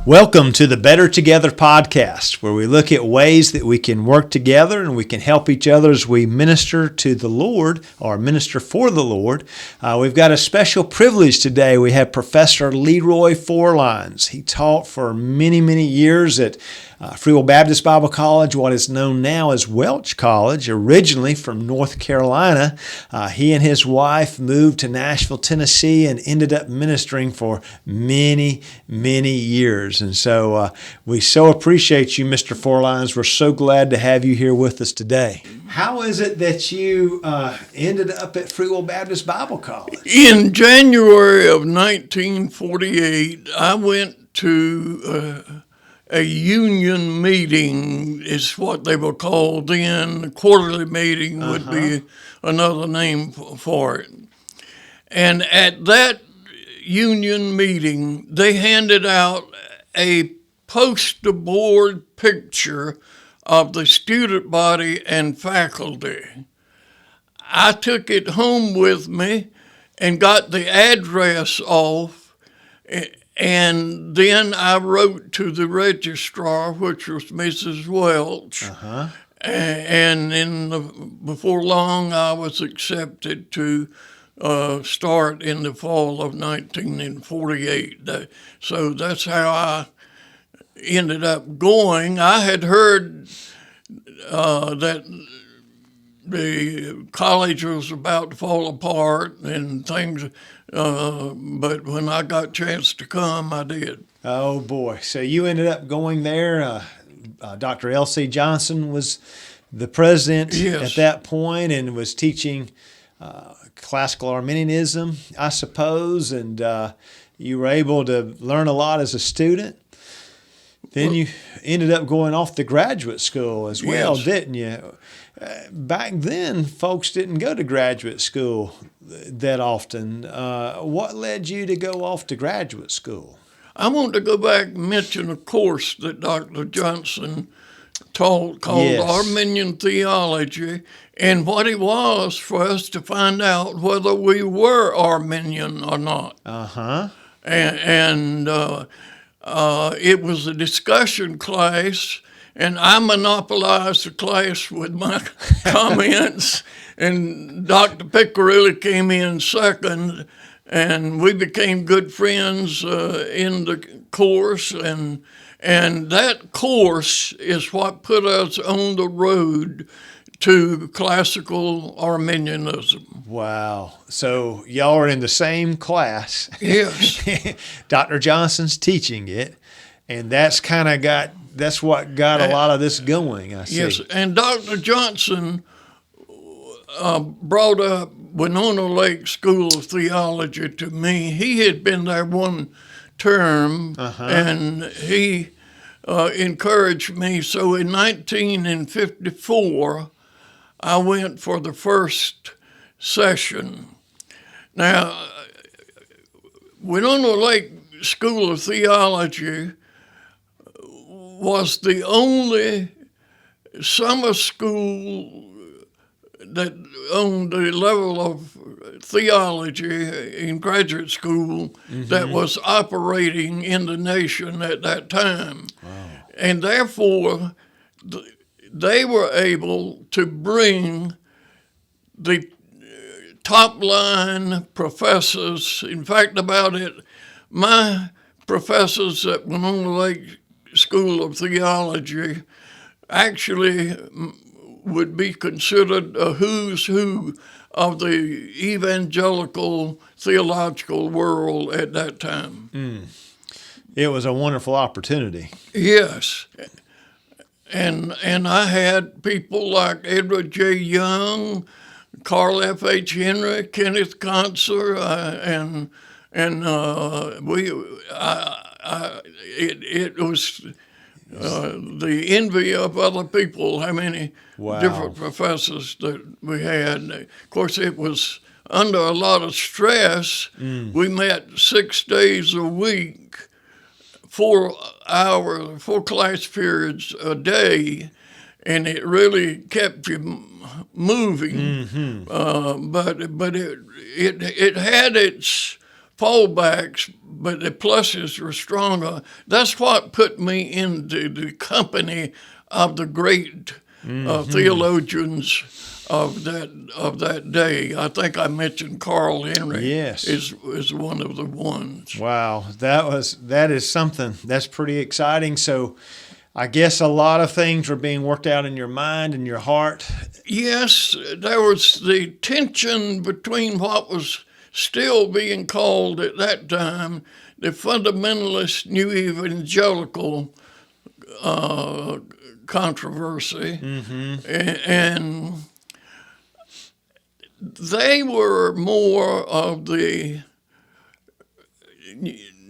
Welcome to the Better Together podcast, where we look at ways that we can work together and we can help each other as we minister to the Lord or minister for the Lord. We've got a special privilege today. We have Professor Leroy Forlines. He taught for many, many years at Free Will Baptist Bible College, what is known now as Welch College, originally from North Carolina. He and his wife moved to Nashville, Tennessee, and ended up ministering for many, many years. And so we so appreciate you, Mr. Forlines. We're so glad to have you here with us today. How is it that you ended up at Free Will Baptist Bible College? In January of 1948, I went to a union meeting, is what they were called then. A quarterly meeting would be another name for it. And at that union meeting, they handed out a poster board picture of the student body and faculty. I took it home with me and got the address off, and then I wrote to the registrar, which was Mrs. Welch, and before long I was accepted to start in the fall of 1948. So that's how I ended up going. I had heard that the college was about to fall apart and things, but when I got a chance to come, I did. Oh, boy. So you ended up going there. Dr. L.C. Johnson was the president at that point and was teaching classical Arminianism, I suppose, and you were able to learn a lot as a student. Then you ended up going off to graduate school as well, didn't you? Back then, folks didn't go to graduate school that often. What led you to go off to graduate school? I want to go back and mention a course that Dr. Johnson taught called Armenian theology, and what it was for us to find out whether we were Armenian or not. And it was a discussion class, and I monopolized the class with my comments, and Dr. Piccarilli came in second, and we became good friends in the course, and that course is what put us on the road to classical Arminianism. Wow. So y'all are in the same class. Yes. Dr. Johnson's teaching it, and that's what got a lot of this going, I see. Yes, and Dr. Johnson brought up Winona Lake School of Theology to me. He had been there one term, and he encouraged me. So in 1954, I went for the first session. Now, Winona Lake School of Theology was the only summer school that on the level of theology in graduate school that was operating in the nation at that time. Wow. And therefore, they were able to bring the top line professors. In fact, my professors at Winona Lake School of Theology actually would be considered a who's who of the evangelical theological world at that time. It was a wonderful opportunity. Yes. And I had people like Edward J. Young, Carl F. H. Henry, Kenneth Conser, it was the envy of other people, how many different professors that we had. Of course, it was under a lot of stress. We met 6 days a week, 4 class periods a day, and it really kept you moving. But it had its fallbacks, but the pluses were stronger. That's what put me into the company of the great theologians of that day. I think I mentioned Carl Henry. Yes, is one of the ones. Wow, that is something that's pretty exciting. So, I guess a lot of things were being worked out in your mind and your heart. Yes, there was the tension between what was still being called at that time the fundamentalist New Evangelical controversy, and they were more of the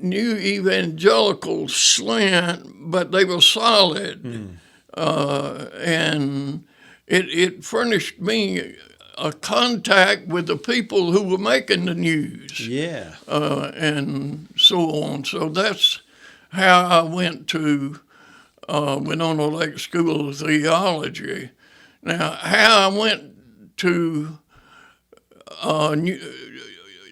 New Evangelical slant, but they were solid, and it furnished me a contact with the people who were making the news, and so on. So that's how I went to Winona Lake School of Theology. Now, how I went to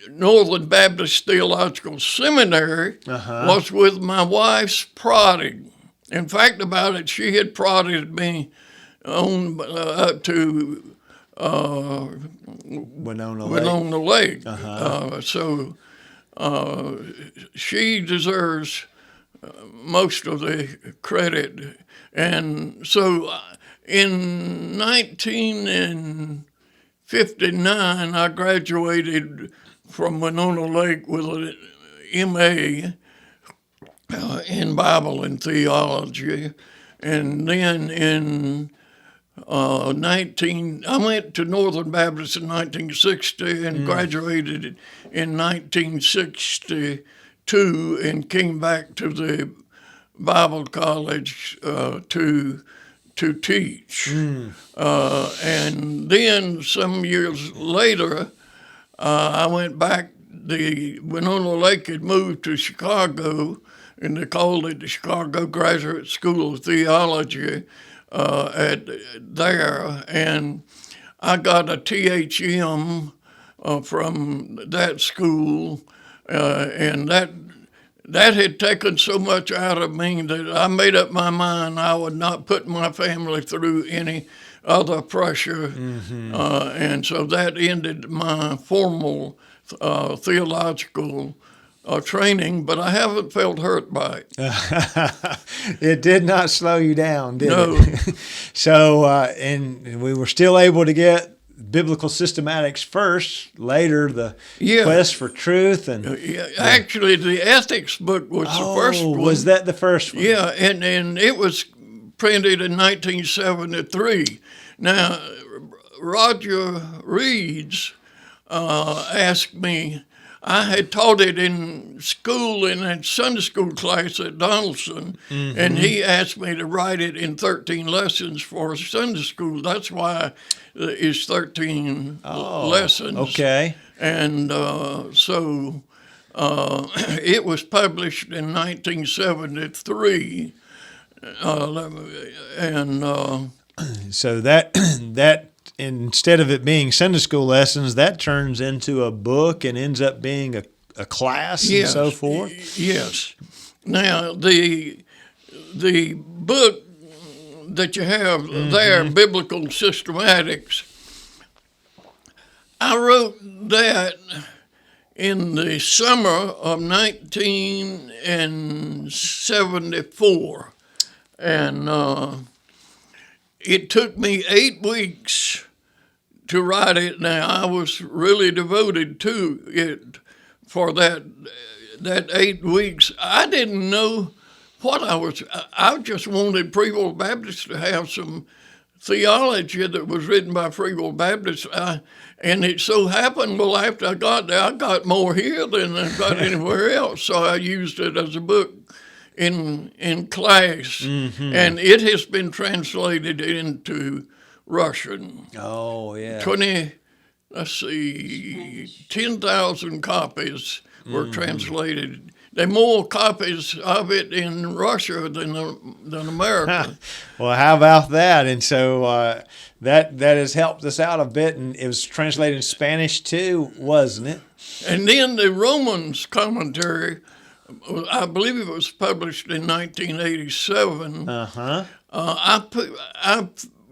Northern Baptist Theological Seminary was with my wife's prodding. In fact, about it, she had prodded me on up to Winona Lake. So she deserves most of the credit. And so in 1959, I graduated from Winona Lake with an M.A. In Bible and theology. And then in I went to Northern Baptist in 1960 and graduated in 1962 and came back to the Bible College to teach. And then some years later, I went back. The Winona Lake had moved to Chicago, and they called it the Chicago Graduate School of Theology there. And I got a THM from that school, and that had taken so much out of me that I made up my mind I would not put my family through any other pressure. And so that ended my formal theological training, but I haven't felt hurt by it. It did not slow you down, did No. it? So, and we were still able to get biblical systematics first, later the quest for truth. And actually, the ethics book was the first one. Was that the first one? Yeah, and it was printed in 1973. Now, Roger Reeds asked me, I had taught it in school in a Sunday school class at Donaldson, and he asked me to write it in 13 lessons for Sunday school. That's why it's 13 lessons. Okay. And so it was published in 1973. So that instead of it being Sunday school lessons, that turns into a book and ends up being a class and so forth? Yes. Now, the book that you have there, Biblical Systematics, I wrote that in the summer of 1974. And it took me 8 weeks to write it. Now, I was really devoted to it for that 8 weeks. I didn't know what I just wanted Free Will Baptists to have some theology that was written by Free Will Baptists. And it so happened, well, after I got there, I got more here than I got anywhere else. So I used it as a book in class, and it has been translated into Russian. 10,000 copies were translated. there are more copies of it in Russia than America. Well, how about that? And so that has helped us out a bit, and it was translated in Spanish too, wasn't it? And then the Romans commentary, I believe it was published in 1987. I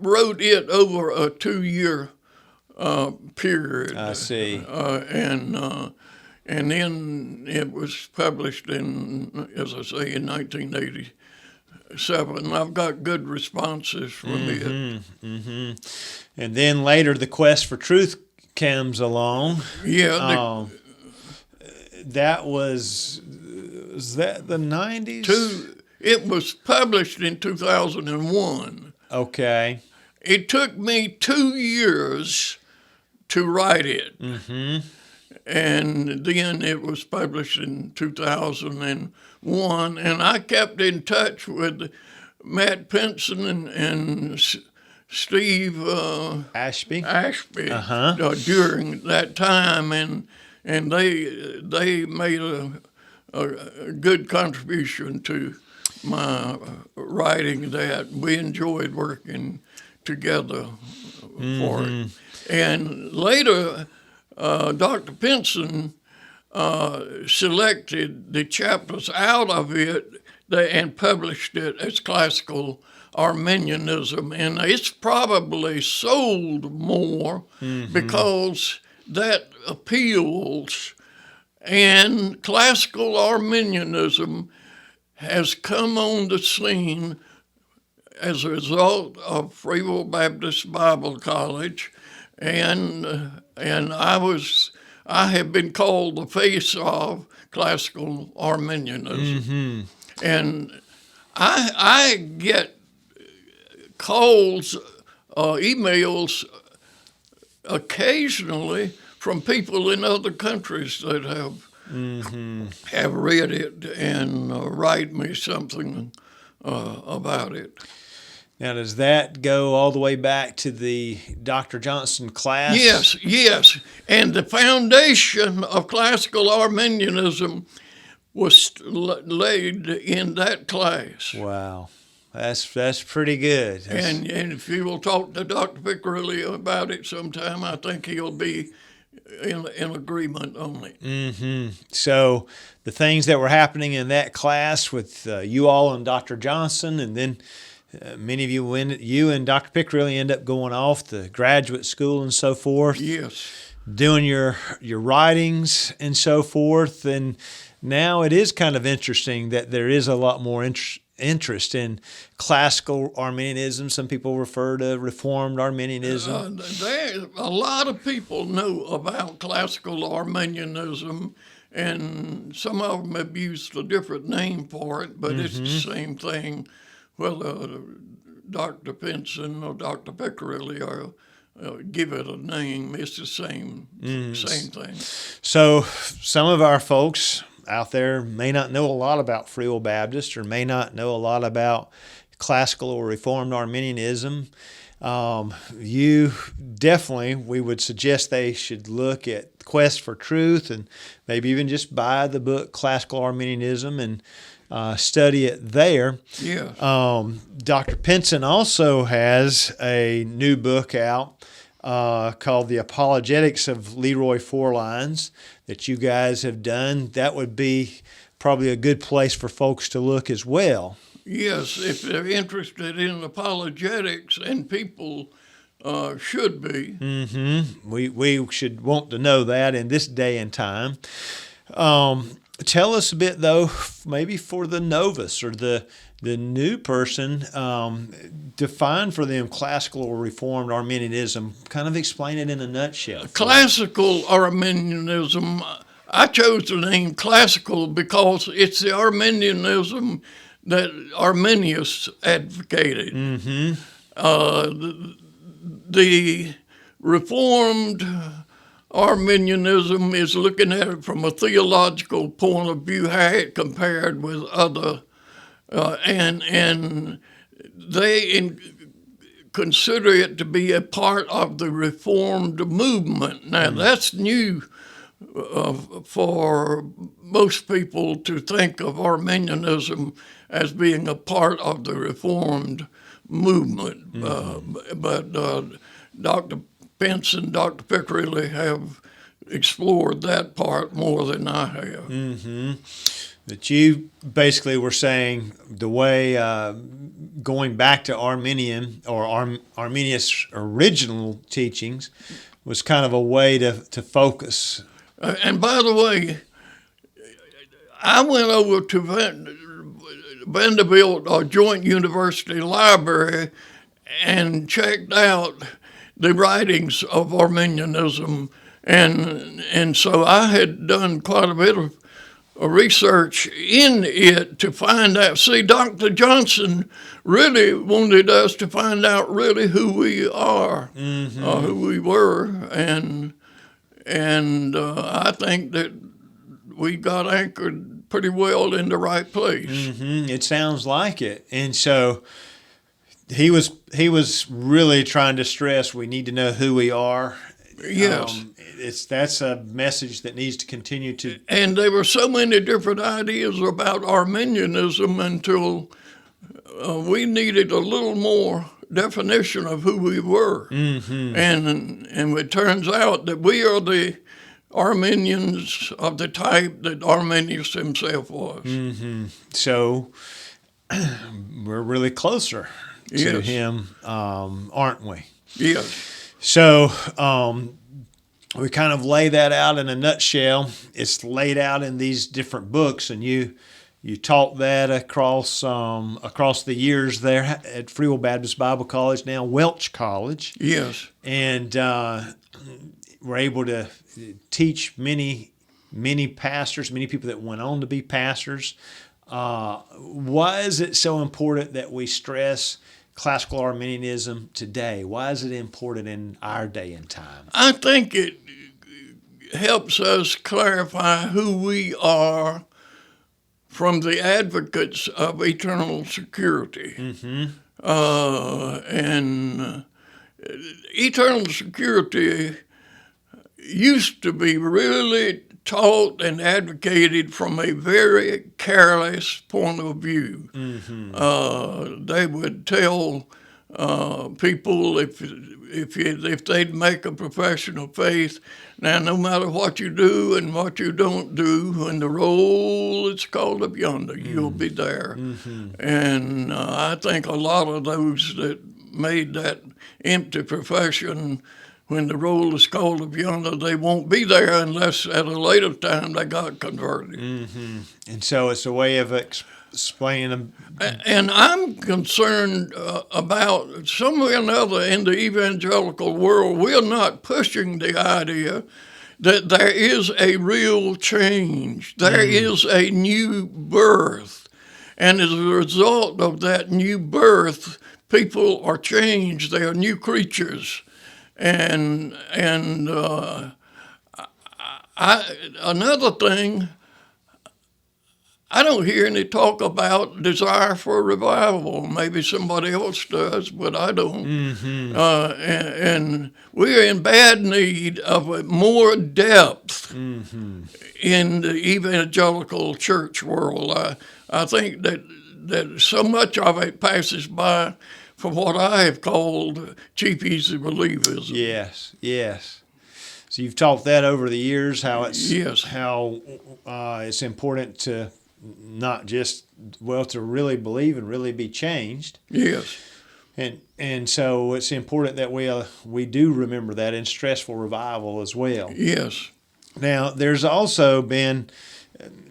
wrote it over a 2-year period. I see. And then it was published in, as I say, in 1987. I've got good responses from it. And then later, the quest for truth comes along. Yeah. That was that the 90s? It was published in 2001. Okay. It took me 2 years to write it. And then it was published in 2001. And I kept in touch with Matt Pinson and Steve Ashby during that time. And they made a good contribution to my writing that. We enjoyed working together for it. And later, Dr. Pinson selected the chapters out of it and published it as classical Arminianism. And it's probably sold more because that appeals. And classical Arminianism has come on the scene as a result of Free Will Baptist Bible College, and I have been called the face of classical Arminianism, and I get calls, emails occasionally from people in other countries that have read it and write me something about it. Now, does that go all the way back to the Dr. Johnson class? Yes. And the foundation of classical Arminianism was laid in that class. Wow. That's pretty good. And if you will talk to Dr. Pickerilly about it sometime, I think he'll be in agreement on it. So the things that were happening in that class with you all and Dr. Johnson, and then many of you and Dr. Pickerilly end up going off to graduate school and so forth. Yes. Doing your writings and so forth. And now it is kind of interesting that there is a lot more interest in classical Arminianism. Some people refer to Reformed Arminianism. A lot of people know about classical Arminianism, and some of them have used a different name for it, but it's the same thing, whether Dr. Pinson or Dr. Pickerilly or give it a name. It's the same thing. So some of our folks out there may not know a lot about Free Will Baptist or may not know a lot about classical or Reformed Arminianism. We would suggest they should look at Quest for Truth and maybe even just buy the book Classical Arminianism and study it there. Yeah. Dr. Pinson also has a new book out called The Apologetics of Leroy Forlines that you guys have done. That would be probably a good place for folks to look as well. Yes, if they're interested in apologetics, and people should be. We should want to know that in this day and time. Tell us a bit, though, maybe for the novice or the new person, define for them classical or Reformed Arminianism. Kind of explain it in a nutshell. Classical Arminianism, I chose the name classical because it's the Arminianism that Arminius advocated. The Reformed Arminianism is looking at it from a theological point of view, how it compared with other, and they consider it to be a part of the Reformed movement. Now, that's new for most people to think of Arminianism as being a part of the Reformed movement. But Dr. Pence and Dr. Pickering have explored that part more than I have. But you basically were saying the way going back to Arminian or Arminius' original teachings was kind of a way to focus. And by the way, I went over to Vanderbilt Joint University Library and checked out the writings of Arminianism, and so I had done quite a bit of research in it to find out. See, Dr. Johnson really wanted us to find out really who we are, who we were, and I think that we got anchored pretty well in the right place. It sounds like it. And so he was really trying to stress we need to know who we are. Yes. That's a message that needs to continue to. And there were so many different ideas about Arminianism until we needed a little more definition of who we were. And it turns out that we are the Arminians of the type that Arminius himself was. So we're really closer to Yes. him, aren't we? Yes. So we kind of lay that out in a nutshell. It's laid out in these different books, and you taught that across the years there at Free Will Baptist Bible College, now Welch College. Yes. And we're able to teach many pastors, many people that went on to be pastors. Why is it so important that we stress classical Arminianism today? Why is it important in our day and time? I think it helps us clarify who we are from the advocates of eternal security. And eternal security used to be really taught and advocated from a very careless point of view. They would tell people if they'd make a profession of faith, now no matter what you do and what you don't do, when the roll is called up yonder, you'll be there. And I think a lot of those that made that empty profession, when the roll is called up yonder, they won't be there unless at a later time they got converted. And so it's a way of explaining them. And I'm concerned about somewhere or another in the evangelical world, we're not pushing the idea that there is a real change. There is a new birth. And as a result of that new birth, people are changed. They are new creatures. And another thing, I don't hear any talk about desire for revival. Maybe somebody else does, but I don't. And we're in bad need of more depth in the evangelical church world. I think that so much of it passes by for what I have called cheap, easy believism. Yes. So you've taught that over the years, how it's it's important to not just to really believe and really be changed. Yes. And so it's important that we do remember that in stressful revival as well. Yes. Now there's also been,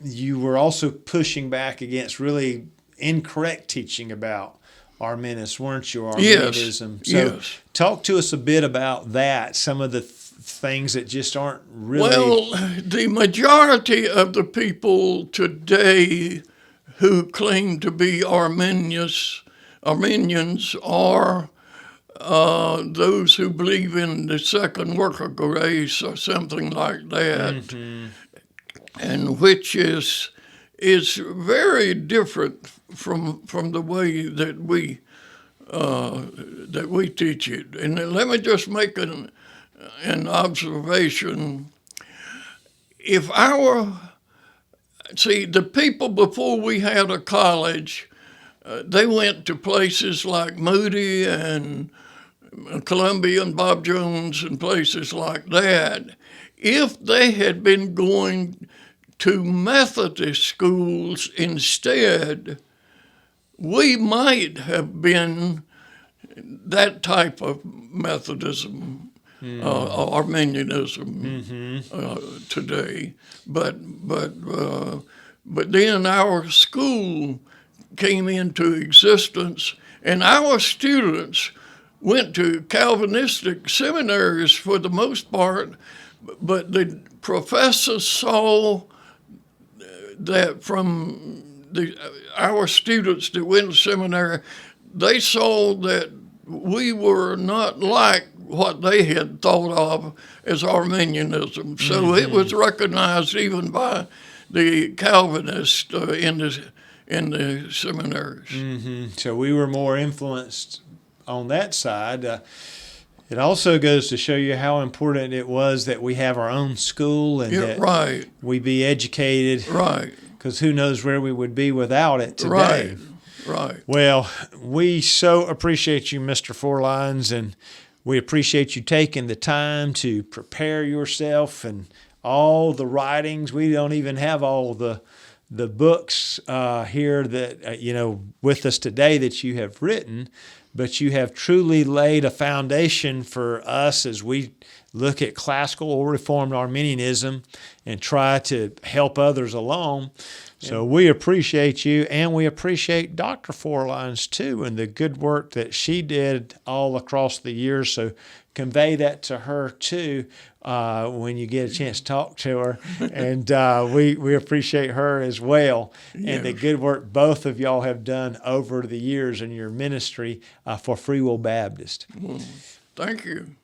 you were also pushing back against really incorrect teaching about Arminius, weren't you? Arminianism. Yes. So talk to us a bit about that, some of the things that just aren't really... Well, the majority of the people today who claim to be Arminians are those who believe in the second work of grace or something like that, and which is very different from the way that we teach it. And let me just make an observation. if the people before we had a college, they went to places like Moody and Columbia and Bob Jones and places like that. If they had been going to Methodist schools instead, we might have been that type of Methodism, Arminianism today. But then our school came into existence, and our students went to Calvinistic seminaries for the most part, but the professors saw that from our students that went to seminary, they saw that we were not like what they had thought of as Arminianism. So it was recognized even by the Calvinists in the seminaries. So we were more influenced on that side. It also goes to show you how important it was that we have our own school and that we be educated. Right. Because who knows where we would be without it today. Right. Well, we so appreciate you, Mr. Forlines, and we appreciate you taking the time to prepare yourself and all the writings. We don't even have all the books here that, with us today that you have written, but you have truly laid a foundation for us as we look at classical or Reformed Arminianism and try to help others along. So we appreciate you, and we appreciate Dr. Forlines too, and the good work that she did all across the years. So convey that to her too when you get a chance to talk to her. And we appreciate her as well, and the good work both of y'all have done over the years in your ministry for Free Will Baptist. Thank you.